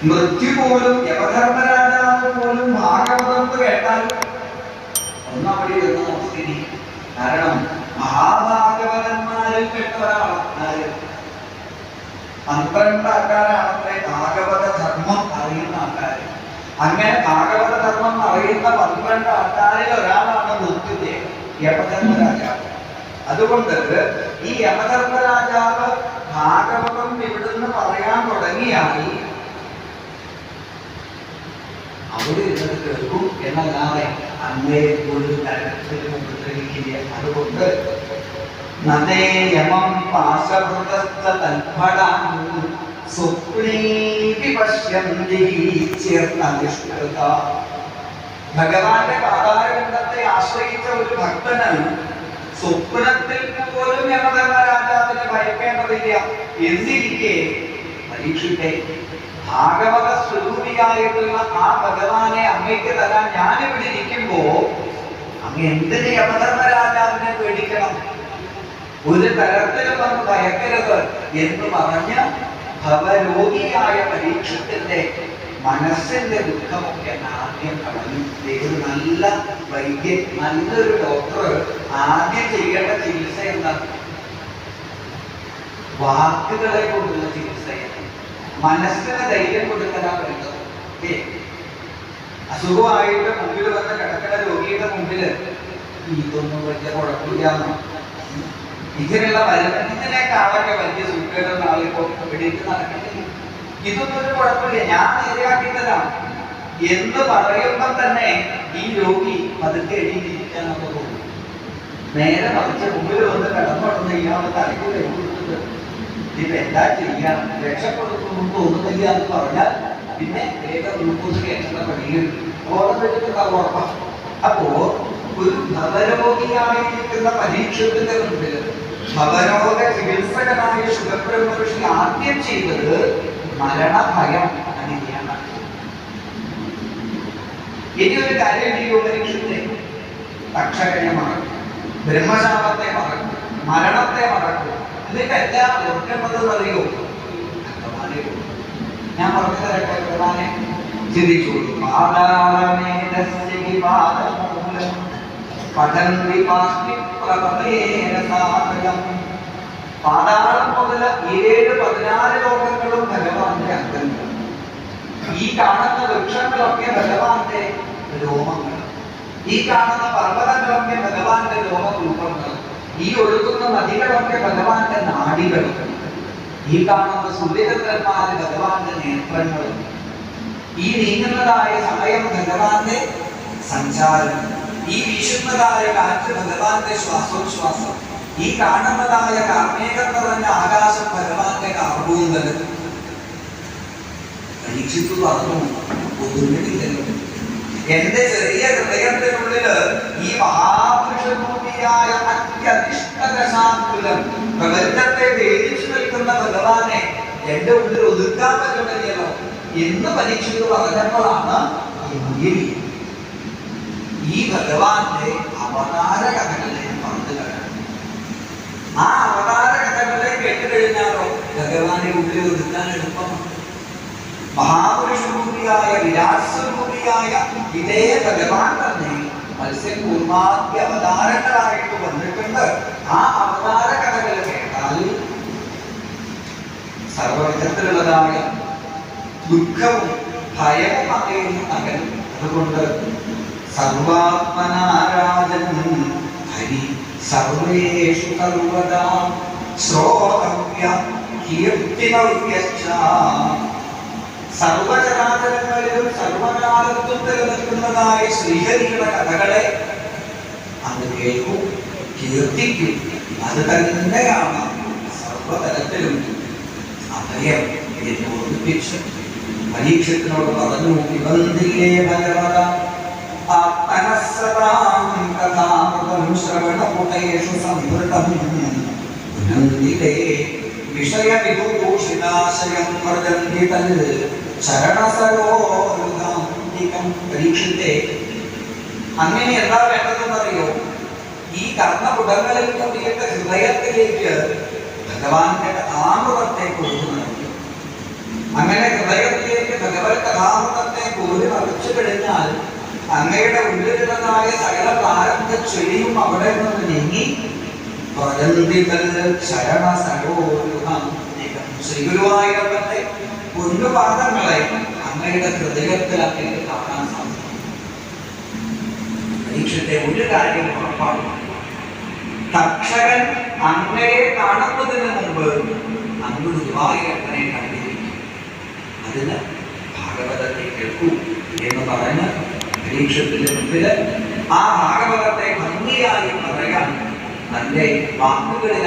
മൃത്യു പോലും യമധർമ്മരാജാവ് പോലും ഭാഗവതം കേട്ടാൽ ഒന്നവിടെ ഇരുന്ന് നമസ്കരിക്കും. കാരണം മഹാഭാഗവതന്മാരിൽ പെട്ട ഒരാളാണ് 12 ആൾക്കാരാണത്രേ ഭാഗവത ധർമ്മം അറിയുന്ന ആൾക്കാർ. അങ്ങനെ ഭാഗവത ധർമ്മം അറിയുന്ന 12 ആൾക്കാരിൽ ഒരാളാണ് മൃത്യുദേവൻ, യമധർമ്മരാജാവ്. അതുകൊണ്ട് ഈ യമധർമ്മരാജാവ് ഭാഗവതം ഇവിടുന്ന് പറയാൻ തുടങ്ങിയാൽ അവിടെ ഇരുന്നത് കേൾക്കും എന്നല്ലാതെ അന്നേ ഒരു തരത്തിലും ഉപദ്രവിക്കില്ല. അതുകൊണ്ട് നദേ യമം പാശഭൃതസ്ഥ തൽഫലാൻ സ്വപ്നേപി പശ്യന്തി ചേർന്നധിഷ്ഠിത. ഭഗവാന്റെ പാതാരബന്ധത്തെ ആശ്രയിച്ച ഒരു ഭക്തന് സ്വപ്നത്തിൽ പോലും യമധർമ്മരാജാവിനെ ഭയക്കേണ്ടതില്ല. എന്നിരിക്കെ പരീക്ഷിക്കേ, ഭാഗവത സ്വരൂപിയായിട്ടുള്ള ആ ഭഗവാനെ അങ്ങേക്ക് തരാൻ ഞാനിവിടെ ഇരിക്കുമ്പോ അങ്ങ് എന്തിന് യമധർമ്മരാജാവിനെ പേടിക്കണം? ഒരു തരത്തിലും നമുക്ക് ഭയക്കരുത് എന്ന് പറഞ്ഞ ഭവരോഗിയായ പരീക്ഷത്തിന്റെ മനസ്സിന്റെ ദുഃഖമൊക്കെ ആദ്യം കളഞ്ഞു. ഒരു നല്ല വൈദ്യൻ, നല്ലൊരു ഡോക്ടർ ആദ്യം ചെയ്യേണ്ട ചികിത്സ എന്താണ്? വാക്കുകളെ കൊണ്ടുള്ള ചികിത്സയാണ്. മനസ്സിന് ധൈര്യം കൊടുക്കലാണ് വേണ്ടത്. അസുഖമായിട്ട് മുമ്പിൽ വന്ന കിടക്കുന്ന രോഗിയുടെ മുമ്പിൽ ഇതൊന്നും വലിയ കുഴപ്പമില്ലാന്നോ, ഇതിനുള്ള മരുന്നിനേക്കാളൊക്കെ വലിയ സുഖേടുള്ള ആളിപ്പോ വെടിയിട്ട് നടക്കുന്നില്ല, ഇതൊന്നും ഒരു കുഴപ്പമില്ല, ഞാൻ നേരെയാക്കി തരാം എന്ന് പറയുമ്പോൾ തന്നെ ഈ രോഗി പതുക്കെ എഴുതിയിരിക്കാനൊക്കെ തോന്നും. നേരെ മറിച്ച് മുമ്പിൽ വന്ന് കിടന്നുടന്ന് ഇയാളെ തലയ്ക്ക് കൊടുത്തത് ഇപ്പൊ എന്താ ചെയ്യാൻ, രക്ഷപ്പെടുത്തുന്നു തോന്നുന്നില്ല എന്ന് പറഞ്ഞാൽ പിന്നെ വേഗം ഗ്ലൂക്കോസ് കയറ്റുന്ന പണിയും ഓർമ്മ വെച്ചിട്ട് ഉറപ്പാണ്. അപ്പോ ഒരു ഭവരോഗിയായിരിക്കുന്ന പരീക്ഷത്തിന്റെ മുമ്പിൽ ഭവരോഗ ചികിത്സകനായ ശുഭബ്രഹ്മ ഋഷി ആദ്യം ചെയ്തത് മരണഭയം അനുഭവമാണ്. ഇനി ഒരു കാര്യം ചെയ്യൂ, പരീക്ഷത്തെ തക്ഷകനെ മറക്കും, ബ്രഹ്മശാപത്തെ മറക്കും, മരണത്തെ മറക്കും. ഇതിന്റെ എല്ലാം ഓർക്കേണ്ടതെന്ന് അറിയോ? ഭഗവാനെ ഞാൻ പറഞ്ഞു തരട്ടെ. ഭഗവാനെ ചിന്തിച്ചു. പാതാളം മുതൽ 7-14 ലോകങ്ങളും ഭഗവാന്റെ അംഗങ്ങൾ. ഈ കാണുന്ന വൃക്ഷങ്ങളൊക്കെ ഭഗവാന്റെ രോമങ്ങൾ, ഈ കാണുന്ന പർവ്വതങ്ങളൊക്കെ ഭഗവാന്റെ രോമരൂപങ്ങൾ, ഈ ഒഴുകുന്ന നദികളൊക്കെ ഭഗവാന്റെ നാഡികൾ, ഈ കാണുന്ന സൂര്യചന്ദ്രന്മാര് ഭഗവാന്റെ നേത്രങ്ങൾ, ഈ നീങ്ങുന്നതായ സമയം ഭഗവാന്റെ സഞ്ചാരം, ഈ വീശുന്നതായ കാറ്റ് ഭഗവാന്റെ ശ്വാസോച്ഛ്വാസം, ഈ കാണുന്നതായ കാർമേഘം നിറഞ്ഞ ആകാശം ഭഗവാന്റെ കാർബൂന്തല്. പരീക്ഷിച്ചു പറഞ്ഞു, ഒതുങ്ങിയില്ലല്ലോ. എന്റെ ചെറിയ ഹൃദയത്തിനുള്ളില് ഈ മഹാപുരുഷമൂർത്തിയായ അത്യധിഷ്ഠകശാകുലം പ്രപഞ്ചത്തെ വേദിച്ചു നിൽക്കുന്ന ഭഗവാനെ എന്റെ ഉള്ളിൽ ഒതുക്കാൻ പറ്റുന്നില്ലല്ലോ എന്ന് പരീക്ഷിച്ചു പറഞ്ഞപ്പോഴാണ് ഈ ഭഗവാന്റെ അവതാര കഥകളെ പറഞ്ഞു കഴിഞ്ഞു. ആ അവതാര കഥകളെ കേട്ടുകഴിഞ്ഞാലോ ഭഗവാനെ ഉള്ളിൽ ഒതുക്കാൻ എളുപ്പമാണ്. മഹാപുരുഷമൂർത്തിയായ വിരാട്സ്വരൂപിയായ ഇതേ ഭഗവാൻ തന്നെ മത്സ്യകൂർമാദ്യ അവതാരങ്ങളായിട്ട് വന്നിട്ടുണ്ട്. ആ അവതാര കഥകൾ കേട്ടാൽ സർവവിധത്തിലുള്ളതായ ദുഃഖവും ഭയവും അകലും അകലും. അതുകൊണ്ട് സർവാത്മനാരാജൻ ഹരി സർവേഷു സർവദാ ശ്രോതവ്യ കീർത്തിനവ്യശ്ച. സർവചരാചരങ്ങളിലും സർവകാലത്തും നിലനിൽക്കുന്നതായ ശ്രീഹരിയുടെ കഥകളെ അത് കേൾക്കും, കീർത്തിക്കും. അത് തന്നെയാണ് സർവതലത്തിലും അഭയം എന്ന് ഓർമ്മിപ്പിച്ച് പരീക്ഷത്തിനോട് പറഞ്ഞു. നിബന്ധിയേ ഭഗവത ആത്മനസ്സതാം കഥാമൃതം ശ്രവണപുടേഷു സംവൃതം പുനന്ദിതേ വിഷയവിഭൂഷിതാശയം വ്രജന്തി തൽ ശരണസരോരുഗാന്തികം. പരീക്ഷത്തെ അങ്ങനെ എന്താ വേണ്ടതെന്നറിയോ? ഈ കർണപുടങ്ങളിൽ കൂടിയിട്ട് ഹൃദയത്തിലേക്ക് ഭഗവാന്റെ കഥാമൃതത്തെ കൊണ്ടുവന്നു. അങ്ങനെ ഹൃദയത്തിലേക്ക് ഭഗവത് കഥാമൃതത്തെ കോരി മറിച്ചു കഴിഞ്ഞാൽ അങ്ങയുടെ ഉള്ളിലുള്ളതായ സകല പ്രാരബ്ധ ചെളിയും അവിടെ നിന്ന് നീങ്ങി ശരണ സരോരുഹം ശ്രീ ഗുരുവായൂരപ്പന്റെ പൊന്നുപാദങ്ങളെ അങ്ങയുടെ ഹൃദയത്തിൽ അങ്ങേക്ക് കാണാൻ സാധിക്കും. പരീക്ഷത്തെ ഒരു കാര്യം ഉറപ്പാണ്, തക്ഷകൻ അങ്ങയെ കാണുന്നതിന് മുമ്പ് അങ്ങ് ഗുരുവായൂരപ്പനെ കണ്ടിരിക്കും. അതിന് ഭാഗവതത്തെ കേൾക്കൂ എന്ന് പറഞ്ഞ് പരീക്ഷത്തിന്റെ മുമ്പില് ആ ഭാഗവതത്തെ ഭംഗിയായി പറയാൻ തന്റെ വാക്കുകളിൽ